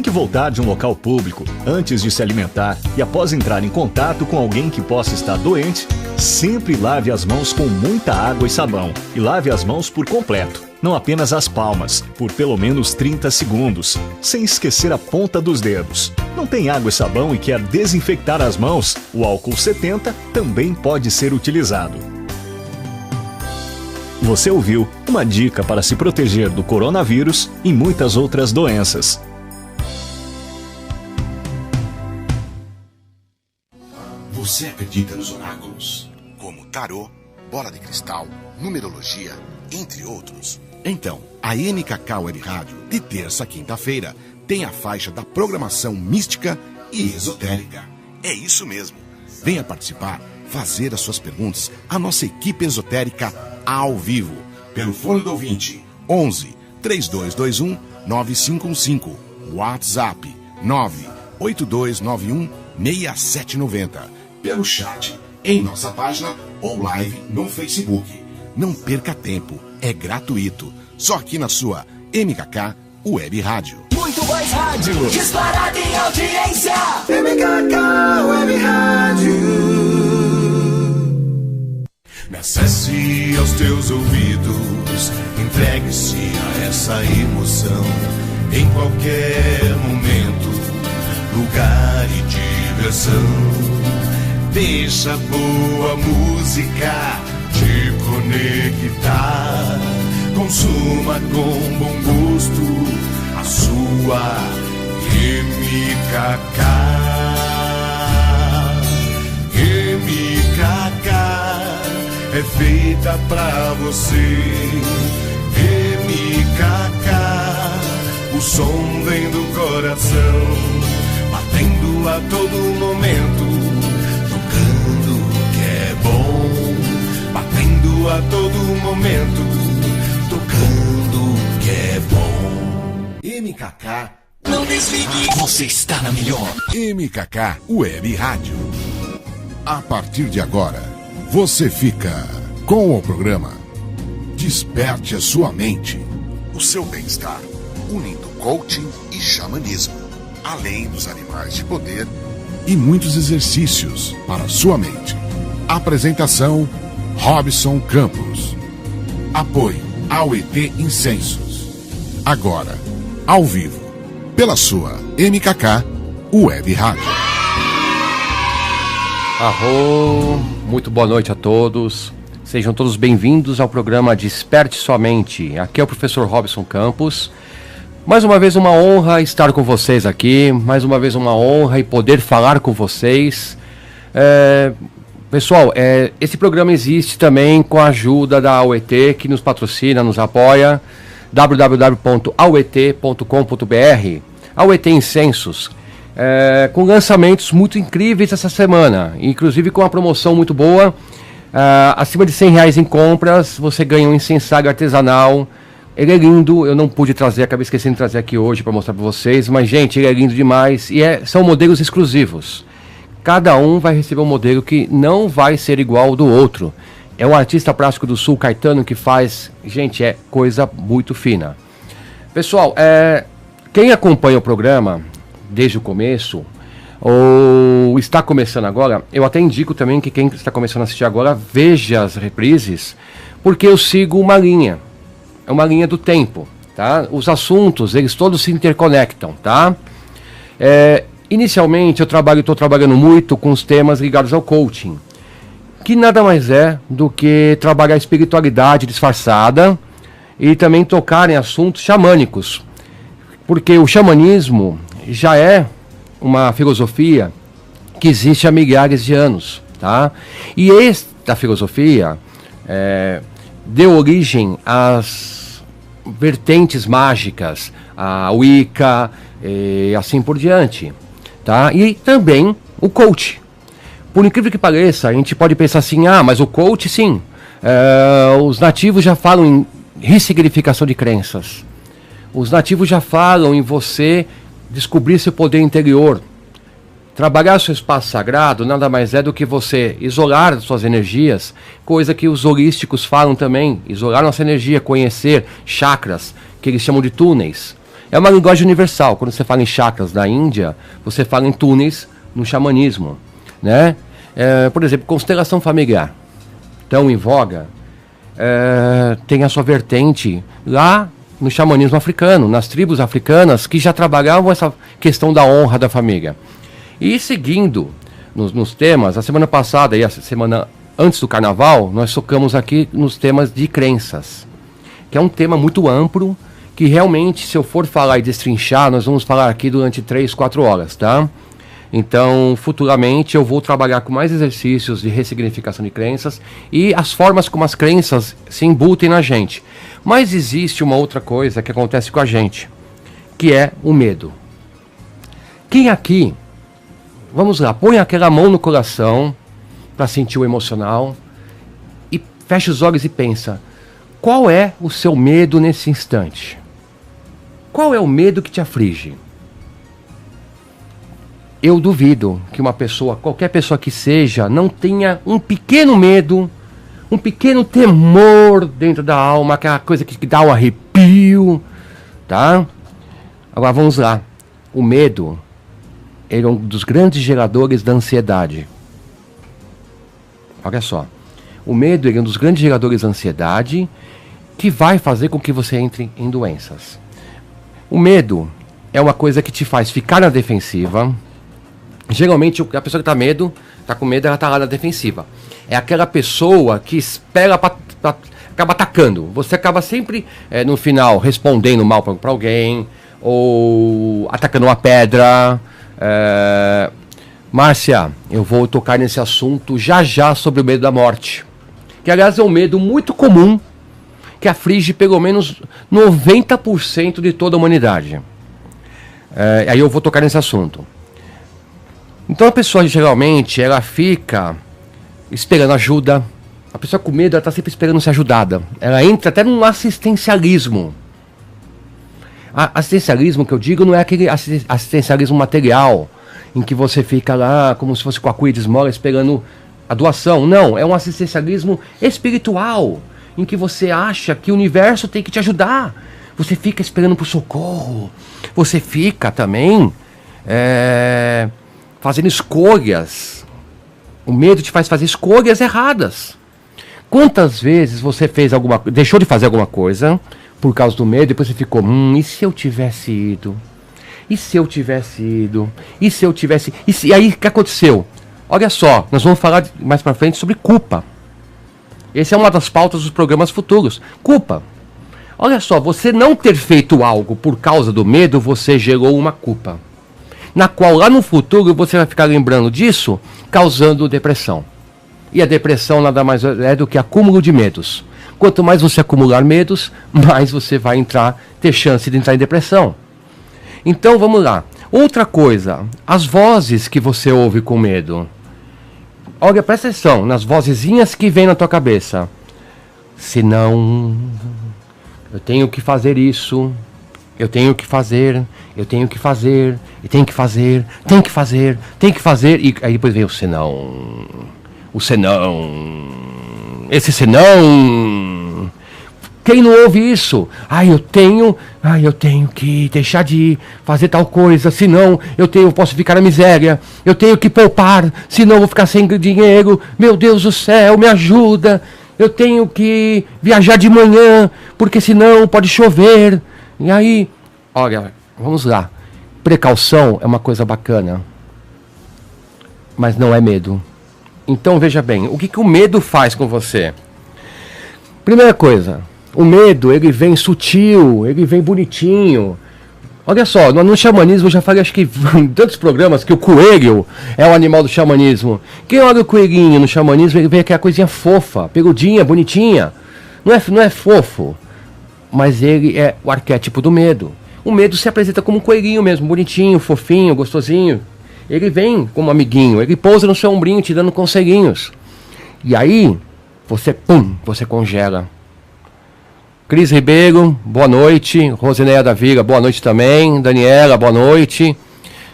que voltar de um local público, antes de se alimentar e após entrar em contato com alguém que possa estar doente, sempre lave as mãos com muita água e sabão. E lave as mãos por completo, não apenas as palmas, por pelo menos 30 segundos, sem esquecer a ponta dos dedos. Não tem água e sabão e quer desinfectar as mãos? O álcool 70 também pode ser utilizado. Você ouviu uma dica para se proteger do coronavírus e muitas outras doenças. Você acredita nos oráculos? Como tarô, bola de cristal, numerologia, entre outros? Então, a MKK Web Rádio, de terça a quinta-feira, tem a faixa da programação mística e esotérica. É isso mesmo. Venha participar, fazer as suas perguntas à nossa equipe esotérica ao vivo, pelo fone do ouvinte, 11 3221 9515, WhatsApp 98291 6790, pelo chat, em nossa página ou live no Facebook. Não perca tempo, é gratuito, só aqui na sua MKK Web Rádio. Muito mais rádio, disparada em audiência. MKK Web Rádio. Me acesse aos teus ouvidos, entregue-se a essa emoção. Em qualquer momento, lugar e diversão. Deixa boa música te conectar. Consuma com bom gosto a sua MKK. MKK é feita pra você. MKK, o som vem do coração, batendo a todo momento. Batendo a todo momento, tocando que é bom. MKK, não desligue, você está na melhor. MKK Web Rádio. A partir de agora, você fica com o programa Desperte a Sua Mente, o seu bem-estar, unindo coaching e xamanismo, além dos animais de poder e muitos exercícios para a sua mente. Apresentação Robson Campos. Apoio ao ET Incensos. Agora, ao vivo, pela sua MKK Web Rádio. Arro, muito boa noite a todos. Sejam todos bem-vindos ao programa Desperte Sua Mente. Aqui é o professor Robson Campos. Mais uma vez uma honra estar com vocês aqui. Mais uma vez uma honra e poder falar com vocês. Pessoal, esse programa existe também com a ajuda da AUET, que nos patrocina, nos apoia, www.auet.com.br, AUET Incensos, com lançamentos muito incríveis essa semana, inclusive com uma promoção muito boa, acima de R$100 em compras, você ganha um incensário artesanal. Ele é lindo, eu não pude trazer, acabei esquecendo de trazer aqui hoje para mostrar para vocês, mas gente, ele é lindo demais e são modelos exclusivos. Cada um vai receber um modelo que não vai ser igual ao do outro. É um artista plástico do Sul, Caetano, que faz... Gente, é coisa muito fina. Pessoal, quem acompanha o programa desde o começo, ou está começando agora, eu até indico também que quem está começando a assistir agora, veja as reprises, porque eu sigo uma linha. É uma linha do tempo, tá? Os assuntos, eles todos se interconectam, tá? Inicialmente eu estou trabalhando muito com os temas ligados ao coaching, que nada mais é do que trabalhar a espiritualidade disfarçada e também tocar em assuntos xamânicos, porque o xamanismo já é uma filosofia que existe há milhares de anos, tá? E esta filosofia deu origem às vertentes mágicas, a Wicca e assim por diante. Tá? E também o coach. Por incrível que pareça, a gente pode pensar assim, mas o coach sim, os nativos já falam em ressignificação de crenças. Os nativos já falam em você descobrir seu poder interior. Trabalhar seu espaço sagrado nada mais é do que você isolar suas energias, coisa que os holísticos falam também, isolar nossa energia, conhecer chakras, que eles chamam de túneis. É uma linguagem universal. Quando você fala em chakras da Índia, você fala em túneis no xamanismo, né? Por exemplo, constelação familiar, tão em voga, tem a sua vertente lá no xamanismo africano, nas tribos africanas que já trabalhavam essa questão da honra da família. E seguindo nos temas, a semana passada e a semana antes do carnaval, nós tocamos aqui nos temas de crenças, que é um tema muito amplo, que realmente, se eu for falar e destrinchar, nós vamos falar aqui durante 3, 4 horas, tá? Então, futuramente, eu vou trabalhar com mais exercícios de ressignificação de crenças e as formas como as crenças se embutem na gente. Mas existe uma outra coisa que acontece com a gente, que é o medo. Quem aqui, vamos lá, põe aquela mão no coração para sentir o emocional e fecha os olhos e pensa, qual é o seu medo nesse instante? Qual é o medo que te aflige? Eu duvido que uma pessoa, qualquer pessoa que seja, não tenha um pequeno medo, um pequeno temor dentro da alma, aquela coisa que dá um arrepio, tá? Agora vamos lá. O medo, ele é um dos grandes geradores da ansiedade. Olha só. O medo, ele é um dos grandes geradores da ansiedade que vai fazer com que você entre em doenças. O medo é uma coisa que te faz ficar na defensiva. Geralmente a pessoa que tá com medo, ela tá lá na defensiva. É aquela pessoa que espera acaba atacando. Você acaba sempre, no final, respondendo mal para alguém, ou atacando uma pedra. Márcia, eu vou tocar nesse assunto já sobre o medo da morte. Que, aliás, é um medo muito comum, que aflige pelo menos 90% de toda a humanidade. Aí eu vou tocar nesse assunto. Então a pessoa geralmente ela fica esperando ajuda. A pessoa com medo, ela está sempre esperando ser ajudada. Ela entra até num assistencialismo. Assistencialismo que eu digo não é aquele assistencialismo material, em que você fica lá como se fosse com a cuia de esmola esperando a doação. Não, é um assistencialismo espiritual, em que você acha que o universo tem que te ajudar. Você fica esperando por socorro. Você fica também fazendo escolhas. O medo te faz fazer escolhas erradas. Quantas vezes você deixou de fazer alguma coisa por causa do medo, depois você ficou, e se eu tivesse ido? E se eu tivesse ido? E se eu tivesse... E aí, o que aconteceu? Olha só, nós vamos falar mais pra frente sobre culpa. Essa é uma das pautas dos programas futuros. Culpa. Olha só, você não ter feito algo por causa do medo, você gerou uma culpa, na qual lá no futuro você vai ficar lembrando disso, causando depressão. E a depressão nada mais é do que acúmulo de medos. Quanto mais você acumular medos, mais você vai ter chance de entrar em depressão. Então vamos lá. Outra coisa, as vozes que você ouve com medo. Olha, presta atenção nas vozezinhas que vêm na tua cabeça. Senão, eu tenho que fazer isso, eu tenho que fazer, eu tenho que fazer, e tem que fazer, tem que fazer, tem que fazer, e aí depois vem o senão, esse senão. Quem não ouve isso? Eu tenho que deixar de fazer tal coisa, senão eu posso ficar na miséria, eu tenho que poupar, senão eu vou ficar sem dinheiro, meu Deus do céu, me ajuda, eu tenho que viajar de manhã, porque senão pode chover. E aí, olha, vamos lá, precaução é uma coisa bacana, mas não é medo. Então veja bem, o que o medo faz com você? Primeira coisa, o medo, ele vem sutil, ele vem bonitinho. Olha só, no xamanismo eu já falei, acho que em tantos programas, que o coelho é o animal do xamanismo. Quem olha o coelhinho no xamanismo, ele vê aquela coisinha fofa, peludinha, bonitinha. Não é fofo, mas ele é o arquétipo do medo. O medo se apresenta como um coelhinho mesmo, bonitinho, fofinho, gostosinho. Ele vem como amiguinho, ele pousa no seu ombrinho te dando conselhinhos. E aí, você congela. Cris Ribeiro, boa noite. Rosineia da Vila, boa noite também. Daniela, boa noite.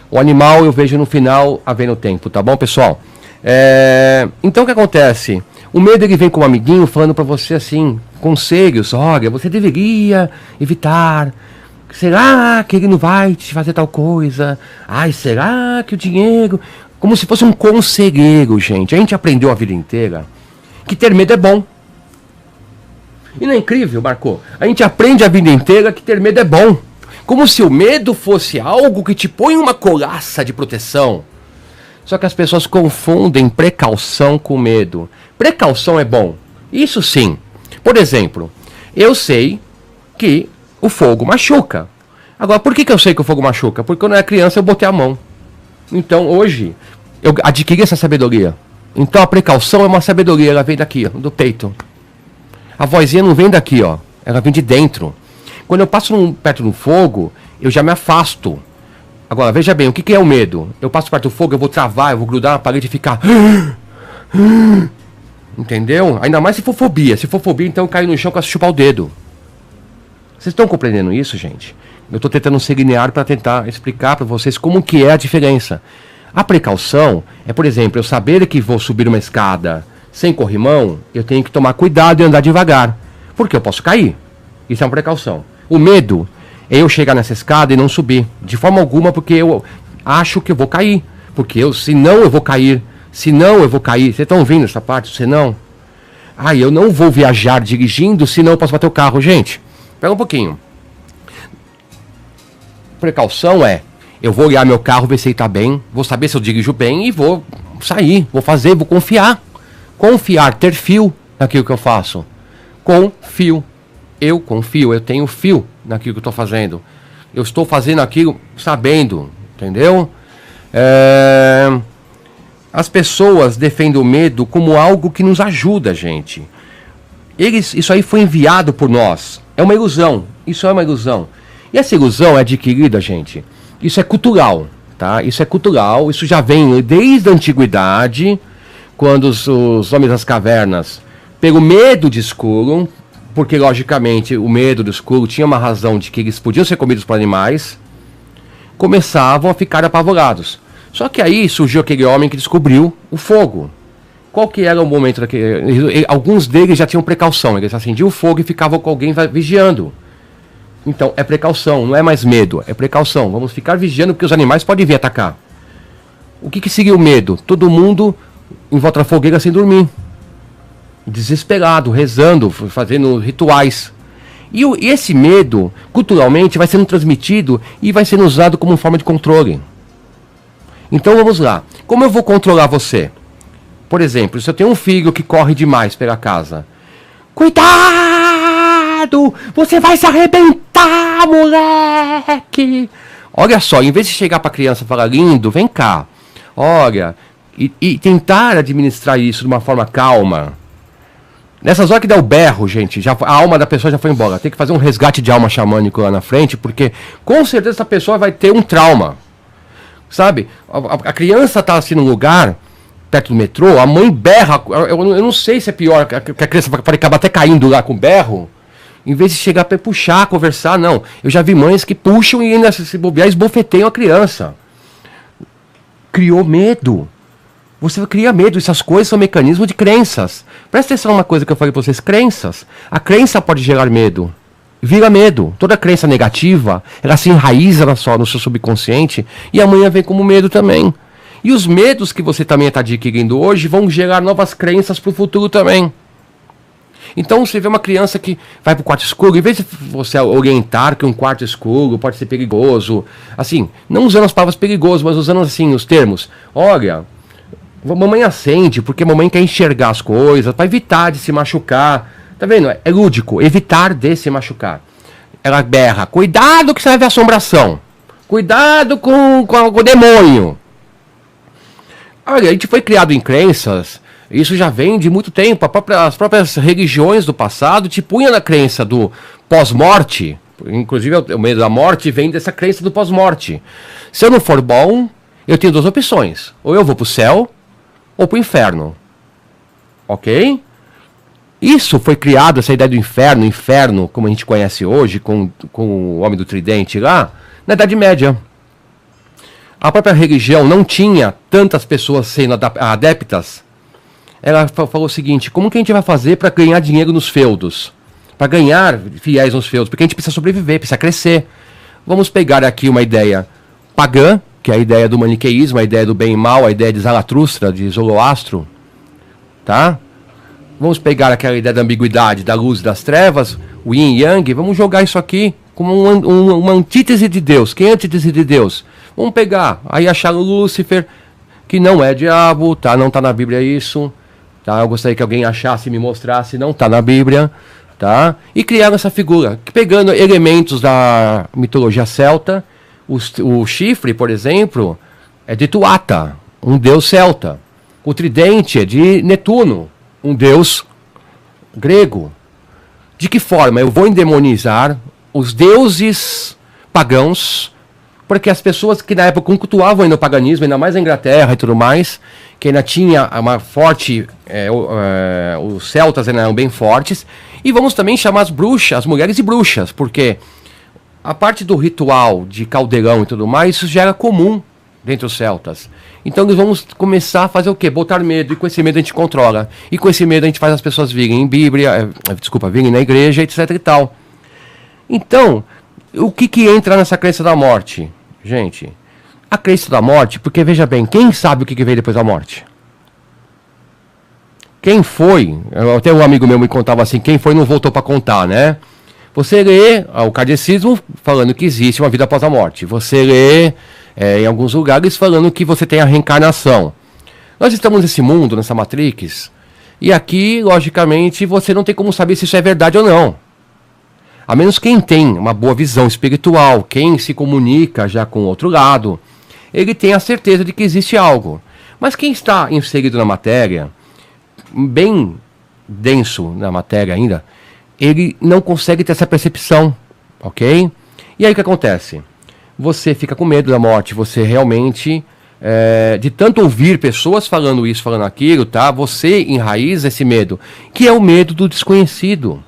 O animal eu vejo no final, a ver no tempo, tá bom, pessoal? Então o que acontece? O medo, ele vem como amiguinho falando pra você assim, conselhos. Olha, você deveria evitar será que ele não vai te fazer tal coisa? Ai, será que o dinheiro... Como se fosse um conselheiro, gente. A gente aprendeu a vida inteira que ter medo é bom. E não é incrível, Marco? A gente aprende a vida inteira que ter medo é bom. Como se o medo fosse algo que te põe uma couraça de proteção. Só que as pessoas confundem precaução com medo. Precaução é bom. Isso sim. Por exemplo, eu sei que o fogo machuca. Agora, por que eu sei que o fogo machuca? Porque quando eu era criança eu botei a mão. Então, hoje, eu adquiri essa sabedoria. Então, a precaução é uma sabedoria, ela vem daqui, ó, do peito. A vozinha não vem daqui, ó. Ela vem de dentro. Quando eu passo perto do fogo, eu já me afasto. Agora, veja bem, o que é o medo? Eu passo perto do fogo, eu vou travar, eu vou grudar na parede e ficar... Entendeu? Ainda mais se for fobia. Se for fobia, então eu caio no chão com chupar o dedo. Vocês estão compreendendo isso, gente? Eu estou tentando ser linear para tentar explicar para vocês como que é a diferença. A precaução é, por exemplo, eu saber que vou subir uma escada sem corrimão, eu tenho que tomar cuidado e andar devagar, porque eu posso cair. Isso é uma precaução. O medo é eu chegar nessa escada e não subir, de forma alguma, porque eu acho que eu vou cair. Porque senão eu vou cair. Senão eu vou cair. Vocês estão ouvindo essa parte? Senão. Eu não vou viajar dirigindo, senão eu posso bater o carro. Gente, pega um pouquinho. Precaução é, eu vou olhar meu carro, ver se ele está bem, vou saber se eu dirijo bem e vou sair, vou fazer, vou confiar. Confiar, ter fio naquilo que eu faço. Confio. Eu confio, eu tenho fio naquilo que eu estou fazendo. Eu estou fazendo aquilo sabendo, entendeu? As pessoas defendem o medo como algo que nos ajuda, gente. Isso aí foi enviado por nós. É uma ilusão. Isso é uma ilusão. E essa ilusão é adquirida, gente. Isso é cultural, tá? Isso é cultural. Isso já vem desde a antiguidade, quando os homens das cavernas, pelo medo de escuro, porque logicamente o medo do escuro tinha uma razão de que eles podiam ser comidos por animais, começavam a ficar apavorados. Só que aí surgiu aquele homem que descobriu o fogo. Qual que era o momento daquele... Alguns deles já tinham precaução. Eles acendiam o fogo e ficavam com alguém vigiando. Então, é precaução, não é mais medo, é precaução. Vamos ficar vigiando porque os animais podem vir atacar. O que seria o medo? Todo mundo em volta da fogueira sem dormir. Desesperado, rezando, fazendo rituais. E esse medo, culturalmente, vai sendo transmitido e vai sendo usado como forma de controle. Então, vamos lá. Como eu vou controlar você? Por exemplo, se eu tenho um filho que corre demais pela casa. Cuidado! Você vai se arrebentar, moleque! Olha só, em vez de chegar para a criança e falar, lindo, vem cá. Olha, e tentar administrar isso de uma forma calma. Nessas horas que dá o berro, gente, a alma da pessoa já foi embora. Tem que fazer um resgate de alma xamânico lá na frente, porque com certeza essa pessoa vai ter um trauma. Sabe? A criança está assim num lugar... perto do metrô, a mãe berra, eu não sei se é pior, que a criança vai acabar até caindo lá com berro, em vez de chegar para puxar, conversar, não. Eu já vi mães que puxam e ainda se bobear, esbofeteiam a criança. Criou medo. Você cria medo, essas coisas são mecanismos de crenças. Presta atenção numa coisa que eu falei para vocês, crenças. A crença pode gerar medo. Vira medo. Toda crença negativa, ela se enraiza no seu subconsciente e amanhã vem como medo também. E os medos que você também está adquirindo hoje vão gerar novas crenças para o futuro também. Então você vê uma criança que vai para o quarto escuro, em vez de você orientar que um quarto escuro pode ser perigoso, assim, não usando as palavras perigoso, mas usando assim os termos. Olha, mamãe acende porque mamãe quer enxergar as coisas, para evitar de se machucar. Tá vendo? É lúdico, evitar de se machucar. Ela berra, cuidado que você vai ver assombração. Cuidado com o demônio. Olha, a gente foi criado em crenças, isso já vem de muito tempo. As próprias religiões do passado te punham na crença do pós-morte. Inclusive o medo da morte vem dessa crença do pós-morte. Se eu não for bom, eu tenho duas opções. Ou eu vou para o céu, ou para o inferno. Ok? Isso foi criado, essa ideia do inferno, como a gente conhece hoje, com o homem do tridente lá, na Idade Média. A própria religião não tinha tantas pessoas sendo adeptas. Ela falou o seguinte, como que a gente vai fazer para ganhar dinheiro nos feudos? Para ganhar fiéis nos feudos? Porque a gente precisa sobreviver, precisa crescer. Vamos pegar aqui uma ideia pagã, que é a ideia do maniqueísmo, a ideia do bem e mal, a ideia de Zaratustra, de Zoroastro, tá? Vamos pegar aquela ideia da ambiguidade, da luz e das trevas, o yin e yang, vamos jogar isso aqui como uma antítese de Deus. Quem é a antítese de Deus? Vamos pegar, aí achar o Lúcifer, que não é diabo, tá? Não está na Bíblia isso, tá? Eu gostaria que alguém achasse e me mostrasse, não está na Bíblia, tá? E criar essa figura, pegando elementos da mitologia celta. O chifre, por exemplo, é de Tuatha, um deus celta. O tridente é de Netuno, um deus grego. De que forma eu vou endemonizar os deuses pagãos, porque as pessoas que na época cultuavam ainda o paganismo, ainda mais na Inglaterra e tudo mais, que ainda tinha uma forte, os celtas ainda eram bem fortes, e vamos também chamar as bruxas, as mulheres de bruxas, porque a parte do ritual de caldeirão e tudo mais, isso já era comum dentre os celtas. Então nós vamos começar a fazer o quê? Botar medo, e com esse medo a gente controla. E com esse medo a gente faz as pessoas virem em Bíblia, virem na igreja, etc e tal. Então, o que entra nessa crença da morte? Gente, a crença da morte, porque veja bem, quem sabe o que veio depois da morte? Quem foi? Até um amigo meu me contava assim, quem foi não voltou para contar, né? Você lê o kardecismo falando que existe uma vida após a morte. Você lê em alguns lugares falando que você tem a reencarnação. Nós estamos nesse mundo, nessa Matrix, e aqui, logicamente, você não tem como saber se isso é verdade ou não. A menos quem tem uma boa visão espiritual, quem se comunica já com o outro lado, ele tem a certeza de que existe algo. Mas quem está inserido na matéria, bem denso na matéria ainda, ele não consegue ter essa percepção, ok? E aí o que acontece? Você fica com medo da morte, você realmente, de tanto ouvir pessoas falando isso, falando aquilo, tá? Você enraiza esse medo, que é o medo do desconhecido.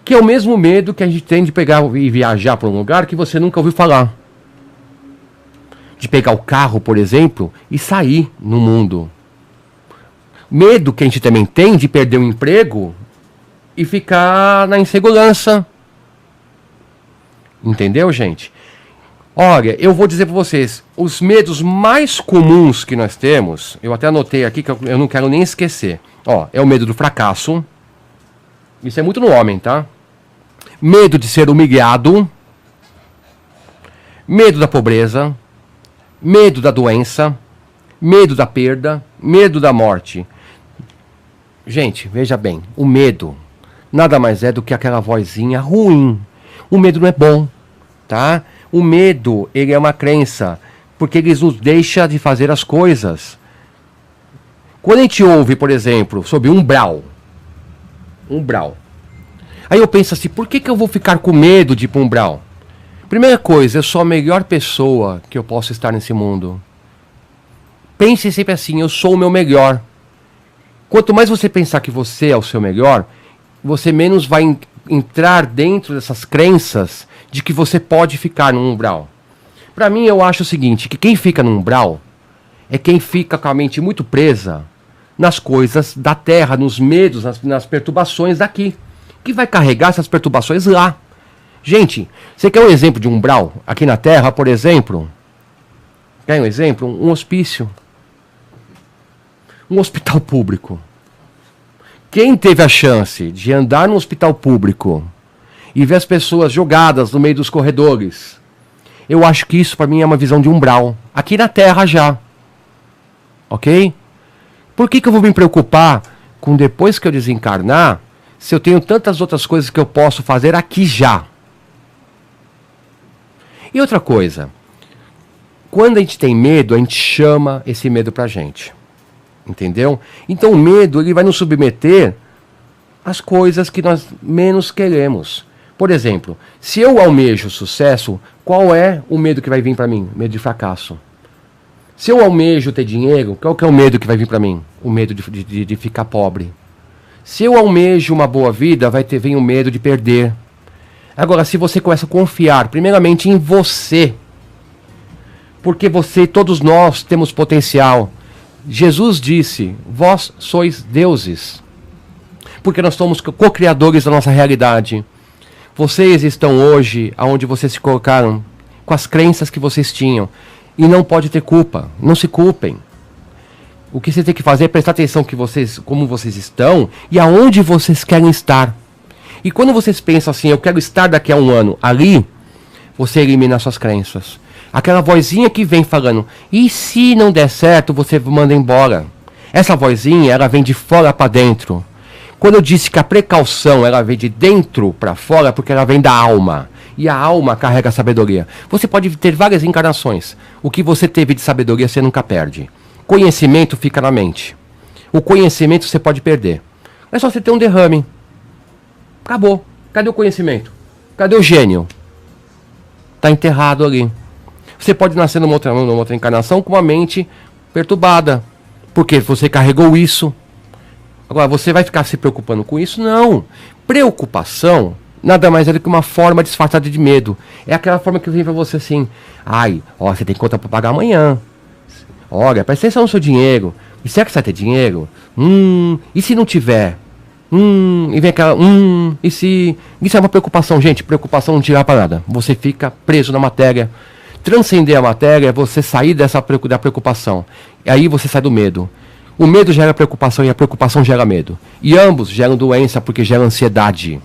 Que é o mesmo medo que a gente tem de pegar e viajar para um lugar que você nunca ouviu falar. De pegar o carro, por exemplo, e sair no mundo. Medo que a gente também tem de perder o emprego e ficar na insegurança. Entendeu, gente? Olha, eu vou dizer para vocês, os medos mais comuns que nós temos, eu até anotei aqui que eu não quero nem esquecer. Ó, é o medo do fracasso. Isso é muito no homem, tá? Medo de ser humilhado. Medo da pobreza. Medo da doença. Medo da perda. Medo da morte. Gente, veja bem, o medo nada mais é do que aquela vozinha ruim. O medo não é bom, tá? O medo, ele é uma crença, porque ele nos deixa de fazer as coisas. Quando a gente ouve, por exemplo, sobre umbral, aí eu penso assim, por que eu vou ficar com medo de ir para umbral? Primeira coisa, eu sou a melhor pessoa que eu posso estar nesse mundo. Pense sempre assim, eu sou o meu melhor. Quanto mais você pensar que você é o seu melhor, você menos vai entrar dentro dessas crenças de que você pode ficar num umbral. Para mim, eu acho o seguinte, que quem fica num umbral é quem fica com a mente muito presa nas coisas da terra, nos medos, nas perturbações daqui, que vai carregar essas perturbações lá. Gente, você quer um exemplo de umbral aqui na terra, por exemplo? Quer um exemplo? Um hospício. Um hospital público. Quem teve a chance de andar num hospital público e ver as pessoas jogadas no meio dos corredores, eu acho que isso para mim é uma visão de umbral. Aqui na Terra já. Ok? Por que eu vou me preocupar com depois que eu desencarnar, se eu tenho tantas outras coisas que eu posso fazer aqui já? E outra coisa, quando a gente tem medo, a gente chama esse medo pra gente. Entendeu? Então o medo, ele vai nos submeter às coisas que nós menos queremos. Por exemplo, se eu almejo sucesso, qual é o medo que vai vir para mim? Medo de fracasso. Se eu almejo ter dinheiro, qual que é o medo que vai vir para mim? O medo de ficar pobre. Se eu almejo uma boa vida, vem o medo de perder. Agora, se você começa a confiar, primeiramente em você, porque todos nós temos potencial. Jesus disse, vós sois deuses, porque nós somos co-criadores da nossa realidade. Vocês estão hoje onde vocês se colocaram com as crenças que vocês tinham. E não pode ter culpa. Não se culpem. O que você tem que fazer é prestar atenção que como vocês estão e aonde vocês querem estar. E quando vocês pensam assim, eu quero estar daqui a um ano ali, você elimina suas crenças. Aquela vozinha que vem falando, e se não der certo, você manda embora. Essa vozinha, ela vem de fora para dentro. Quando eu disse que a precaução, ela vem de dentro para fora, porque ela vem da alma. E a alma carrega a sabedoria. Você pode ter várias encarnações. O que você teve de sabedoria, você nunca perde. Conhecimento fica na mente. O conhecimento você pode perder. É só você ter um derrame. Acabou. Cadê o conhecimento? Cadê o gênio? Está enterrado ali. Você pode nascer numa outra encarnação com uma mente perturbada. Porque você carregou isso. Agora, você vai ficar se preocupando com isso? Não. Preocupação nada mais é do que uma forma disfarçada de medo. É aquela forma que vem pra você assim. Ai, ó, você tem conta pra pagar amanhã. Olha, presta atenção no seu dinheiro. E será que você vai ter dinheiro? E se não tiver? E vem aquela, e se... Isso é uma preocupação, gente. Preocupação não tira pra nada. Você fica preso na matéria. Transcender a matéria é você sair da preocupação. E aí você sai do medo. O medo gera preocupação e a preocupação gera medo. E ambos geram doença porque geram ansiedade.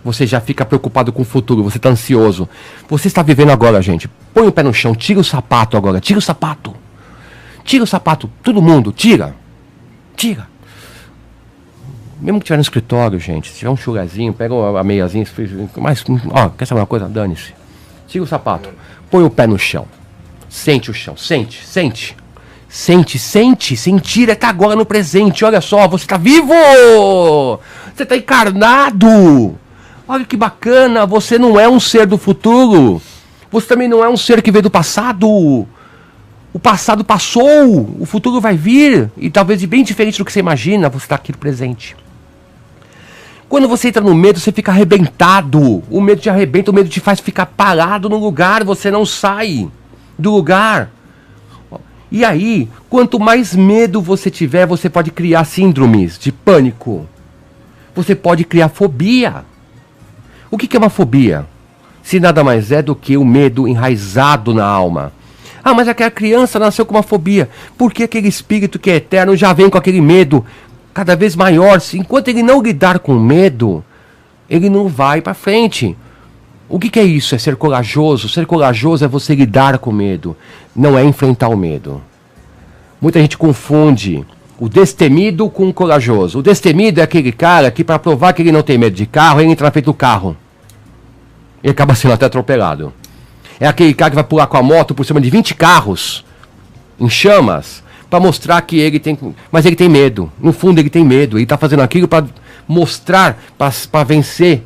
Você já fica preocupado com o futuro, você está ansioso. Você está vivendo agora, gente. Põe o pé no chão, tira o sapato agora, tira o sapato. Tira o sapato, todo mundo, tira. Tira. Mesmo que tiver no escritório, gente, se tiver um chugazinho, pega a meiazinha, mas, ó, quer saber uma coisa? Dane-se. Tira o sapato, põe o pé no chão. Sente o chão, sente. Sentir é estar agora no presente. Olha só, você está vivo! Você está encarnado! Olha que bacana, você não é um ser do futuro. Você também não é um ser que veio do passado. O passado passou, o futuro vai vir. E talvez de bem diferente do que você imagina, você está aqui no presente. Quando você entra no medo, você fica arrebentado. O medo te arrebenta, o medo te faz ficar parado no lugar. Você não sai do lugar. E aí, quanto mais medo você tiver, você pode criar síndromes de pânico. Você pode criar fobia. O que é uma fobia? Se nada mais é do que o medo enraizado na alma. Ah, mas aquela criança nasceu com uma fobia. Porque aquele espírito que é eterno já vem com aquele medo cada vez maior. Enquanto ele não lidar com o medo, ele não vai para frente. O que é isso? É ser corajoso. Ser corajoso é você lidar com o medo. Não é enfrentar o medo. Muita gente confunde o destemido com o corajoso. O destemido é aquele cara que, para provar que ele não tem medo de carro, ele entra na frente do carro. E acaba sendo até atropelado. É aquele cara que vai pular com a moto por cima de 20 carros em chamas para mostrar que ele tem... Mas ele tem medo. No fundo ele tem medo. Ele está fazendo aquilo para mostrar, para vencer.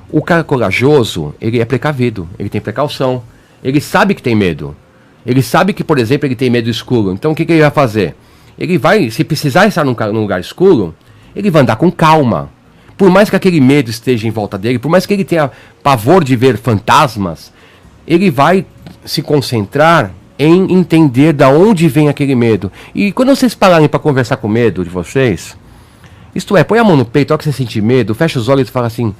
O cara corajoso, ele é precavido. Ele tem precaução. Ele sabe que tem medo. Ele sabe que, por exemplo, ele tem medo escuro. Então o que ele vai fazer? Ele vai, se precisar estar num lugar escuro, ele vai andar com calma. Por mais que aquele medo esteja em volta dele, por mais que ele tenha pavor de ver fantasmas, ele vai se concentrar em entender de onde vem aquele medo. E quando vocês pararem para conversar com o medo de vocês, isto é, põe a mão no peito, olha que você sentir medo, fecha os olhos e fala assim,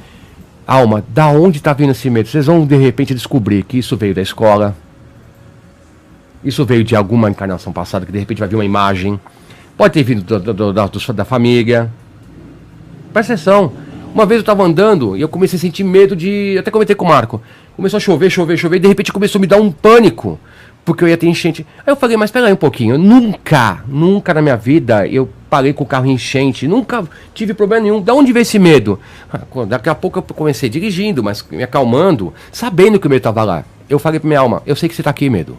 alma, da onde está vindo esse medo? Vocês vão de repente descobrir que isso veio da escola, isso veio de alguma encarnação passada, que de repente vai vir uma imagem, pode ter vindo da família. Presta atenção. Uma vez eu estava andando e eu comecei a sentir medo de... Até comentei com o Marco. Começou a chover, e de repente começou a me dar um pânico. Porque eu ia ter enchente. Aí eu falei, mas espera aí um pouquinho. Nunca na minha vida eu parei com o carro em enchente. Nunca tive problema nenhum. Da onde veio esse medo? Daqui a pouco eu comecei dirigindo, mas me acalmando, sabendo que o medo estava lá. Eu falei pra minha alma, eu sei que você está aqui, medo.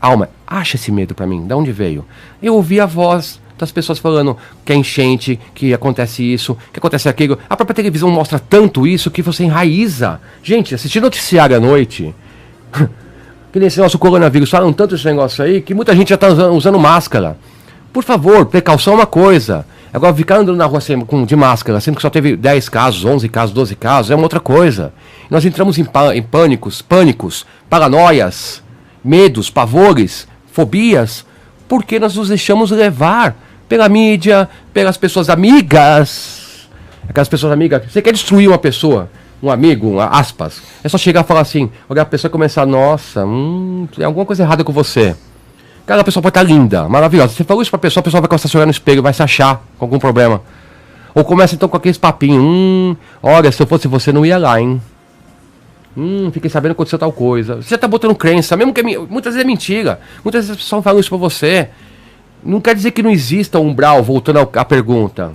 Alma, acha esse medo pra mim. Da onde veio? Eu ouvi a voz das pessoas falando que é enchente, que acontece isso, que acontece aquilo. A própria televisão mostra tanto isso que você enraiza. Gente, assistir noticiário à noite, que nesse nosso coronavírus falam tanto esse negócio aí, que muita gente já está usando máscara. Por favor, precaução é uma coisa. Agora, ficar andando na rua de máscara, sendo que só teve 10 casos, 11 casos, 12 casos, é uma outra coisa. Nós entramos em pânicos, paranoias, medos, pavores, fobias, porque nós nos deixamos levar pela mídia, pelas pessoas amigas. Aquelas pessoas amigas, você quer destruir uma pessoa, um amigo, aspas, é só chegar e falar assim, olhar a pessoa e começar, nossa, tem alguma coisa errada com você. Aquela pessoa pode estar linda, maravilhosa. Você falou isso pra pessoa, a pessoa vai começar a se olhar no espelho, vai se achar com algum problema. Ou começa então com aqueles papinhos, olha, se eu fosse você não ia lá, hein. Fiquei sabendo que aconteceu tal coisa. Você já tá botando crença, mesmo que muitas vezes é mentira. Muitas vezes as pessoas falam isso pra você. Não quer dizer que não exista um umbral, voltando à pergunta.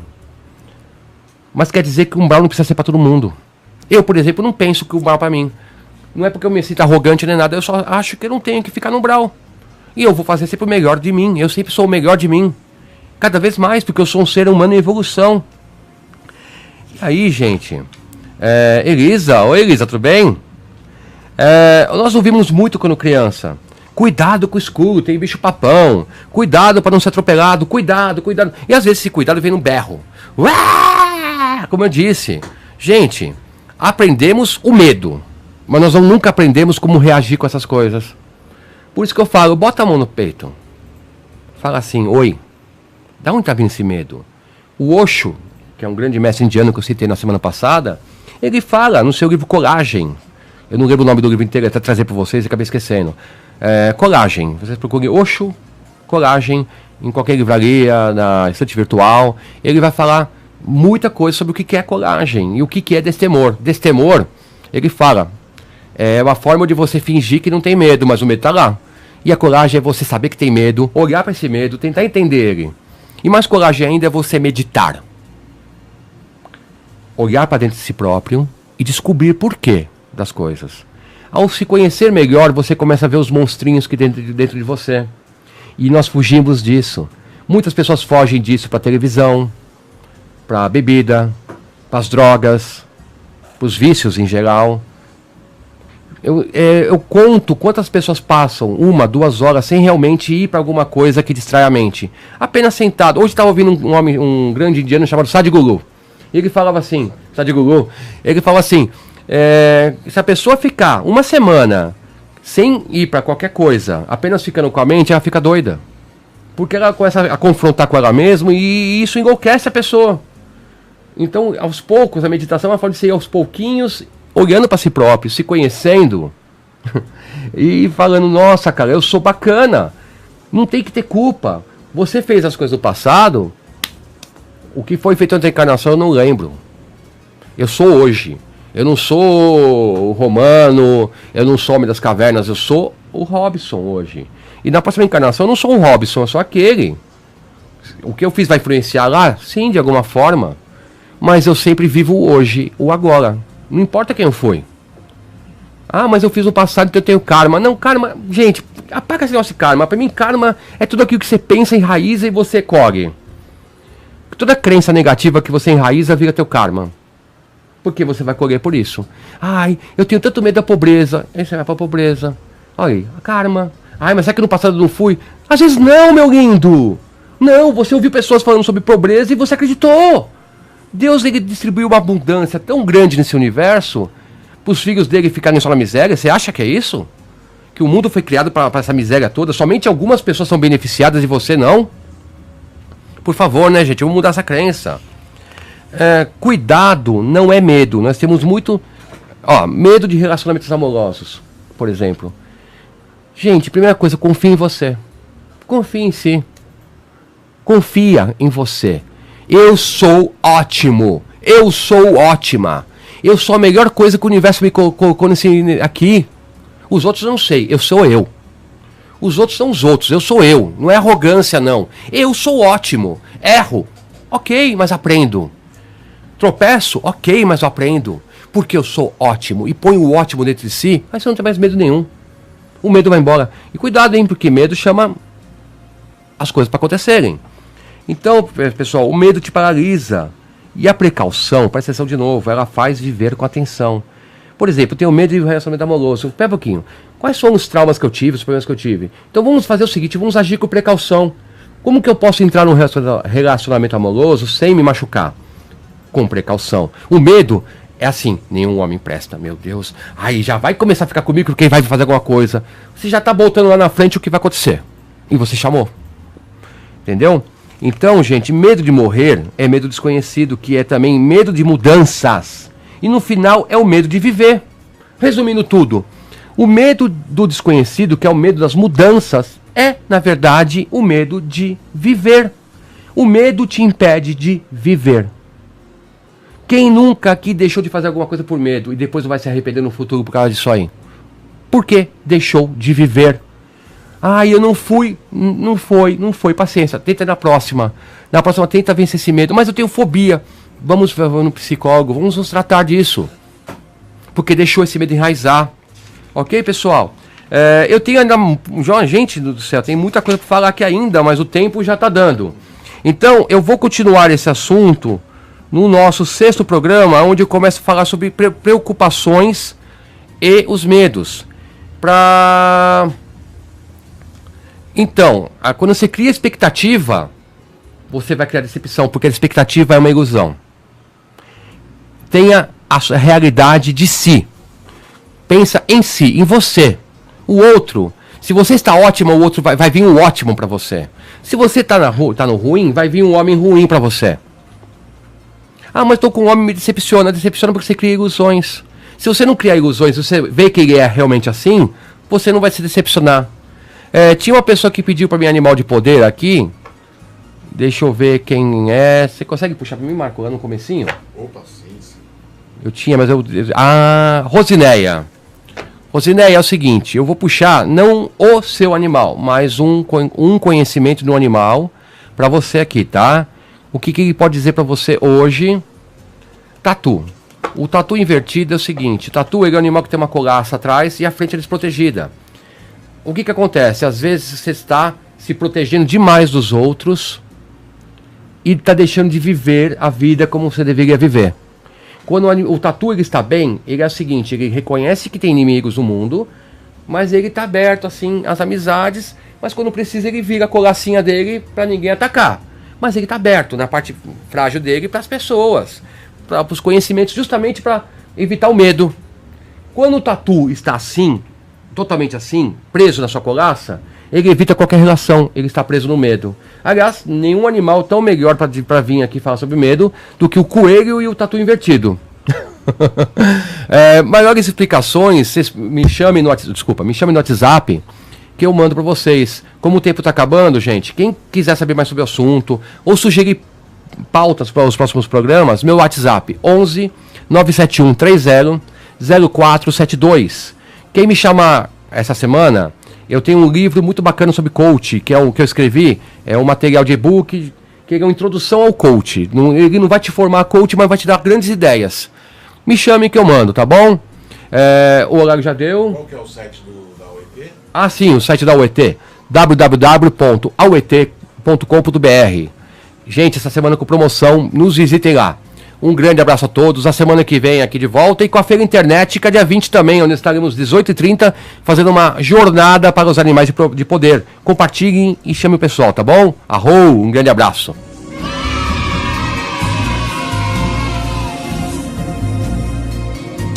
Mas quer dizer que o umbral não precisa ser pra todo mundo. Eu, por exemplo, não penso que o umbral pra mim. Não é porque eu me sinto arrogante nem nada, eu só acho que eu não tenho que ficar no umbral. E eu vou fazer sempre o melhor de mim. Eu sempre sou o melhor de mim. Cada vez mais, porque eu sou um ser humano em evolução. E aí, gente... Elisa, oi Elisa, tudo bem? Nós ouvimos muito quando criança. Cuidado com o escuro, tem bicho papão. Cuidado para não ser atropelado. Cuidado. E às vezes esse cuidado vem num berro. Uá! Como eu disse. Gente, aprendemos o medo. Mas nós nunca aprendemos como reagir com essas coisas. Por isso que eu falo, bota a mão no peito. Fala assim, oi. Da onde tá vindo esse medo? O Osho, que é um grande mestre indiano que eu citei na semana passada, ele fala no seu livro Coragem. Eu não lembro o nome do livro inteiro, até trazer para vocês e acabei esquecendo. Coragem. Vocês procurem Osho, Coragem, em qualquer livraria, na estante virtual. Ele vai falar muita coisa sobre o que é coragem e o que é destemor. Destemor, ele fala, é uma forma de você fingir que não tem medo, mas o medo está lá. E a coragem é você saber que tem medo, olhar para esse medo, tentar entender ele. E mais coragem ainda é você meditar. Olhar para dentro de si próprio e descobrir porquê das coisas. Ao se conhecer melhor, você começa a ver os monstrinhos que dentro de você. E nós fugimos disso. Muitas pessoas fogem disso para a televisão, para a bebida, para as drogas, para os vícios em geral. Eu conto quantas pessoas passam 1, 2 horas sem realmente ir para alguma coisa que distrai a mente. Apenas sentado. Hoje estava ouvindo um grande indiano chamado Sadhguru. Ele falava assim, Sadhguru, ele falava assim, se a pessoa ficar 1 semana sem ir para qualquer coisa, apenas ficando com a mente, ela fica doida. Porque ela começa a confrontar com ela mesma e isso enlouquece a pessoa. Então, aos poucos, a meditação ela pode ser aos pouquinhos, olhando para si próprio, se conhecendo e falando, nossa, cara, eu sou bacana, não tem que ter culpa. Você fez as coisas do passado, o que foi feito antes da encarnação eu não lembro. Eu sou hoje. Eu não sou o Romano, eu não sou o Homem das Cavernas, eu sou o Robson hoje. E na próxima encarnação eu não sou o Robson, eu sou aquele. O que eu fiz vai influenciar lá? Sim, de alguma forma. Mas eu sempre vivo o hoje, o agora. Não importa quem eu fui. Ah, mas eu fiz no passado então eu tenho karma. Não, karma... Gente, apaga esse negócio de karma. Pra mim, karma é tudo aquilo que você pensa, enraiza e você colhe. Toda crença negativa que você enraiza vira teu karma. Porque você vai colher por isso. Ai, eu tenho tanto medo da pobreza. Aí você vai pra pobreza. Olha aí, a karma. Ai, mas será que no passado eu não fui? Às vezes não, meu lindo. Não, você ouviu pessoas falando sobre pobreza e você acreditou. Deus, ele distribuiu uma abundância tão grande nesse universo para os filhos dele ficarem só na miséria. Você acha que é isso? Que o mundo foi criado para essa miséria toda? Somente algumas pessoas são beneficiadas e você não? Por favor, né, gente? Vamos mudar essa crença. Cuidado não é medo. Nós temos muito... medo de relacionamentos amorosos, por exemplo. Gente, primeira coisa, confia em você. Confia em si. Confia em você. Eu sou ótimo. Eu sou ótima. Eu sou a melhor coisa que o universo me colocou aqui. Os outros eu não sei. Eu sou eu. Os outros são os outros. Eu sou eu. Não é arrogância, não. Eu sou ótimo. Erro. Ok, mas aprendo. Tropeço. Ok, mas eu aprendo. Porque eu sou ótimo. E põe o ótimo dentro de si. Aí você não tem mais medo nenhum. O medo vai embora. E cuidado, hein? Porque medo chama as coisas para acontecerem. Então, pessoal, o medo te paralisa. E a precaução, presta atenção de novo, ela faz viver com atenção. Por exemplo, eu tenho medo de um relacionamento amoroso. Pera um pouquinho. Quais foram os traumas que eu tive, os problemas que eu tive? Então vamos fazer o seguinte, vamos agir com precaução. Como que eu posso entrar num relacionamento amoroso sem me machucar? Com precaução. O medo é assim, nenhum homem presta, meu Deus. Aí já vai começar a ficar comigo porque vai fazer alguma coisa. Você já está botando lá na frente o que vai acontecer. E você chamou. Entendeu? Então, gente, medo de morrer é medo desconhecido, que é também medo de mudanças. E no final é o medo de viver. Resumindo tudo, o medo do desconhecido, que é o medo das mudanças, é, na verdade, o medo de viver. O medo te impede de viver. Quem nunca aqui deixou de fazer alguma coisa por medo e depois vai se arrepender no futuro por causa disso aí? Por que deixou de viver? Eu não fui. Não foi. Paciência, tenta na próxima. Na próxima tenta vencer esse medo. Mas eu tenho fobia. Vamos no psicólogo, vamos nos tratar disso. Porque deixou esse medo enraizar. Ok, pessoal? Eu tenho ainda... Gente do céu, tem muita coisa para falar aqui ainda, mas o tempo já está dando. Então, eu vou continuar esse assunto no nosso 6º programa, onde eu começo a falar sobre preocupações e os medos. Então, quando você cria expectativa, você vai criar decepção, porque a expectativa é uma ilusão. Tenha a realidade de si. Pensa em si, em você. O outro, se você está ótimo, o outro vai vir um ótimo para você. Se você está no ruim, vai vir um homem ruim para você. Mas estou com um homem, me decepciona. Decepciona porque você cria ilusões. Se você não criar ilusões, você vê que ele é realmente assim, você não vai se decepcionar. Tinha uma pessoa que pediu para mim animal de poder aqui. Deixa eu ver quem é. Você consegue puxar para mim, Marco, lá no comecinho? Opa, sim. Eu tinha, mas Rosineia. Rosineia, é o seguinte, eu vou puxar não o seu animal, mas um conhecimento do animal para você aqui, tá? O que ele pode dizer para você hoje? Tatu. O tatu invertido é o seguinte, tatu ele é um animal que tem uma colaça atrás e a frente é desprotegida. O que acontece? Às vezes você está se protegendo demais dos outros e está deixando de viver a vida como você deveria viver. Quando o tatu ele está bem, ele é o seguinte, ele reconhece que tem inimigos no mundo, mas ele está aberto assim às amizades, mas quando precisa ele vira a colacinha dele para ninguém atacar. Mas ele está aberto na parte frágil dele para as pessoas, para os conhecimentos, justamente para evitar o medo. Quando o tatu está assim, totalmente assim, preso na sua colaça, ele evita qualquer relação, ele está preso no medo. Aliás, nenhum animal tão melhor para vir aqui falar sobre medo do que o coelho e o tatu invertido. Maiores explicações, vocês me chamem no WhatsApp, que eu mando para vocês. Como o tempo está acabando, gente, quem quiser saber mais sobre o assunto, ou sugerir pautas para os próximos programas, meu WhatsApp, 11 971 30 0472. Quem me chamar essa semana... Eu tenho um livro muito bacana sobre coach, que é o que eu escrevi, é um material de e-book, que é uma introdução ao coach. Ele não vai te formar coach, mas vai te dar grandes ideias. Me chame que eu mando, tá bom? O horário já deu. Qual que é o site da UET? Sim, o site da UET, www.auet.com.br. Gente, essa semana com promoção, nos visitem lá. Um grande abraço a todos. A semana que vem aqui de volta e com a Feira Internética, dia 20 também, onde estaremos 18h30 fazendo uma jornada para os animais de poder. Compartilhem e chame o pessoal, tá bom? Um grande abraço.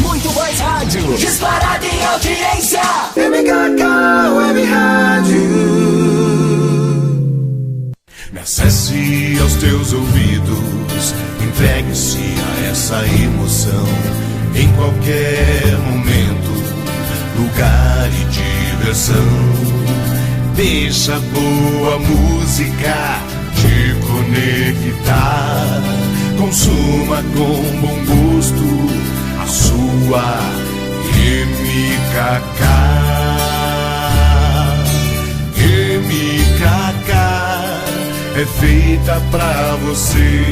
Muito mais rádio, disparado em audiência. MKK Web Rádio. Me acesse aos teus ouvidos, entregue-se a essa emoção, em qualquer momento, lugar e diversão. Deixa a boa música te conectar, consuma com bom gosto a sua MKK. MKK é feita pra você.